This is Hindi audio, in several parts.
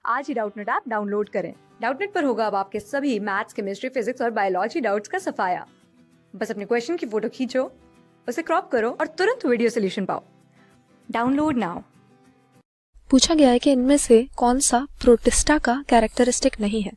आज ही डाउटनेट ऐप डाउनलोड करें। डाउटनेट पर होगा अब आपके सभी मैथ्स, केमिस्ट्री, फिजिक्स और बायोलॉजी डाउट्स का सफाया। बस अपने क्वेश्चन की फोटो खींचो, उसे क्रॉप करो और तुरंत वीडियो सोल्यूशन पाओ। Download now. पूछा गया है कि इनमें से कौन सा प्रोटिस्टा का कैरेक्टरिस्टिक नहीं है।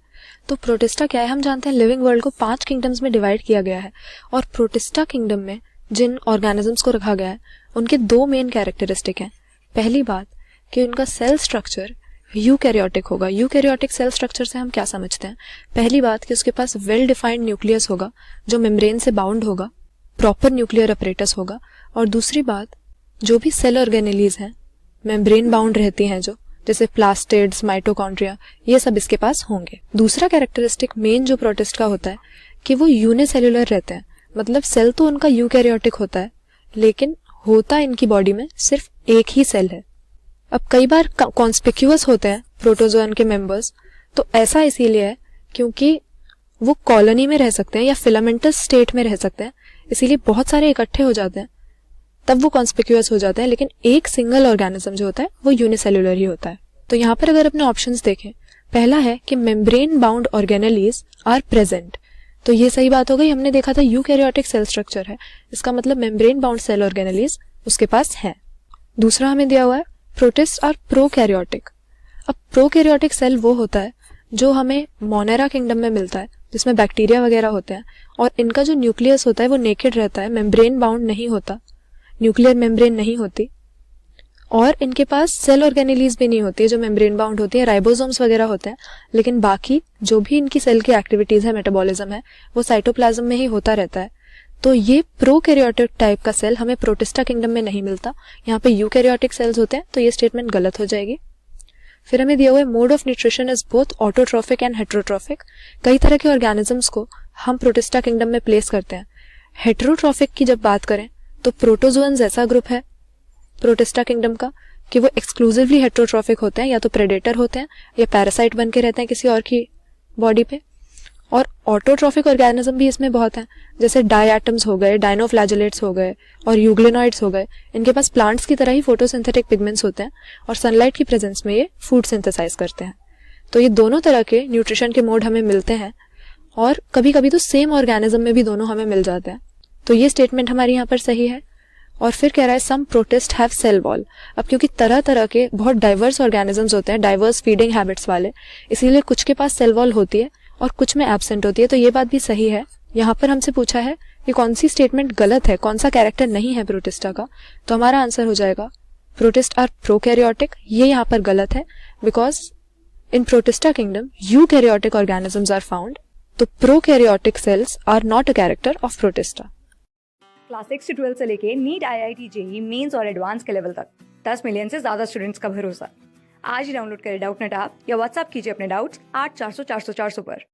तो प्रोटिस्टा क्या है, हम जानते हैं लिविंग वर्ल्ड को 5 किंगडम्स में डिवाइड किया गया है और प्रोटिस्टा किंगडम में जिन ऑर्गेनिजम्स को रखा गया है उनके 2 मेन कैरेक्टरिस्टिक हैं। पहली बात कि उनका सेल स्ट्रक्चर यूकैरियोटिक होगा। यूकैरियोटिक सेल स्ट्रक्चर से हम क्या समझते हैं? पहली बात कि उसके पास वेल डिफाइंड न्यूक्लियस होगा जो मेम्ब्रेन से बाउंड होगा, प्रॉपर न्यूक्लियर अपरेटस होगा। और दूसरी बात, जो भी सेल ऑर्गेनेलीज हैं मेम्ब्रेन बाउंड रहती हैं, जो जैसे प्लास्टिड्स, माइटोकॉन्ड्रिया, ये सब इसके पास होंगे। दूसरा कैरेक्टरिस्टिक मेन जो प्रोटिस्ट का होता है कि वो यूनिसेल्युलर रहते हैं। मतलब सेल तो उनका यूकैरियोटिक होता है लेकिन होता इनकी बॉडी में सिर्फ एक ही सेल है। अब कई बार कॉन्स्पिक्यूअस होते हैं प्रोटोजोअन के मेंबर्स, तो ऐसा इसीलिए है क्योंकि वो कॉलोनी में रह सकते हैं या फिलामेंटस स्टेट में रह सकते हैं, इसीलिए बहुत सारे इकट्ठे हो जाते हैं तब वो कॉन्स्पिक्यूअस हो जाते हैं। लेकिन एक सिंगल ऑर्गेनिज्म जो होता है वो यूनिसेल्युलर ही होता है। तो यहाँ पर अगर अपने ऑप्शंस देखें, पहला है कि membrane bound organelles are present, तो ये सही बात हो गई। हमने देखा था यूकैरियोटिक सेल स्ट्रक्चर है, इसका मतलब मेम्ब्रेन बाउंड सेल ऑर्गेनेलीज उसके पास है। दूसरा हमें दिया हुआ है प्रोटिस्ट आर प्रोकैरियोटिक। अब प्रोकैरियोटिक सेल वो होता है जो हमें मोनेरा किंगडम में मिलता है, जिसमें बैक्टीरिया वगैरह होते हैं और इनका जो न्यूक्लियस होता है वो नेकेड रहता है, मेम्ब्रेन बाउंड नहीं होता, न्यूक्लियर मेम्ब्रेन नहीं होती और इनके पास सेल ऑर्गेनेलीज भी नहीं होती है जो मेम्ब्रेन बाउंड होती है। राइबोसोम्स वगैरह होते हैं, लेकिन बाकी जो भी इनकी सेल की एक्टिविटीज है, मेटाबॉलिज्म है, वो साइटोप्लाज्म में ही होता रहता है। तो ये प्रोकैरियोटिक टाइप का सेल हमें प्रोटिस्टा किंगडम में नहीं मिलता, यहाँ पे यूकैरियोटिक सेल्स होते हैं, तो ये स्टेटमेंट गलत हो जाएगी। फिर हमें दिया हुआ है mode of nutrition is both autotrophic and heterotrophic. कई तरह के ऑर्गेनिजम्स को हम प्रोटिस्टा किंगडम में प्लेस करते हैं। हेटेरोट्रॉफिक की जब बात करें तो प्रोटोजोअन्स ऐसा ग्रुप है प्रोटिस्टा किंगडम का कि वो एक्सक्लूसिवली हेटेरोट्रॉफिक होते हैं, या तो प्रेडेटर होते हैं या पैरासाइट बन के रहते हैं किसी और की बॉडी पे। और ऑटोट्रॉफिक ऑर्गेनिज्म भी इसमें बहुत हैं, जैसे डायटम्स हो गए, डायनोफ्लैजेलेट्स हो गए और यूग्लेनॉइड्स हो गए। इनके पास प्लांट्स की तरह ही फोटोसिंथेटिक पिगमेंट्स होते हैं और सनलाइट की प्रेजेंस में ये फूड सिंथेसाइज करते हैं। तो ये दोनों तरह के न्यूट्रिशन के मोड हमें मिलते हैं और कभी कभी तो सेम ऑर्गेनिज्म में भी दोनों हमें मिल जाते हैं। तो ये स्टेटमेंट हमारी यहाँ पर सही है। और फिर कह रहा है सम प्रोटिस्ट हैव सेल वॉल। अब क्योंकि तरह तरह के बहुत डाइवर्स ऑर्गेनिजम्स होते हैं, डाइवर्स फीडिंग हैबिट्स वाले, इसीलिए कुछ के पास सेल वॉल होती है और कुछ में एब्सेंट होती है। तो ये बात भी सही है। यहाँ पर हमसे पूछा है कि कौन सी स्टेटमेंट गलत है, कौन सा कैरेक्टर नहीं है प्रोटिस्टा का, तो हमारा आंसर हो जाएगा प्रोटिस्ट आर प्रोकैरियोटिक। ये यहाँ पर गलत है because in protista kingdom eukaryotic organisms are found, तो prokaryotic cells are not a character of protista. Class 6 से 12 से लेके नीट, IIT, जेईई मेंस और एडवांस के लेवल तक 10 मिलियन से ज्यादा स्टूडेंट्स का भरोसा। आज ही डाउनलोड करें डाउटनेट ऐप या व्हाट्सएप कीजिए अपने डाउट्स 8400 400 400 पर।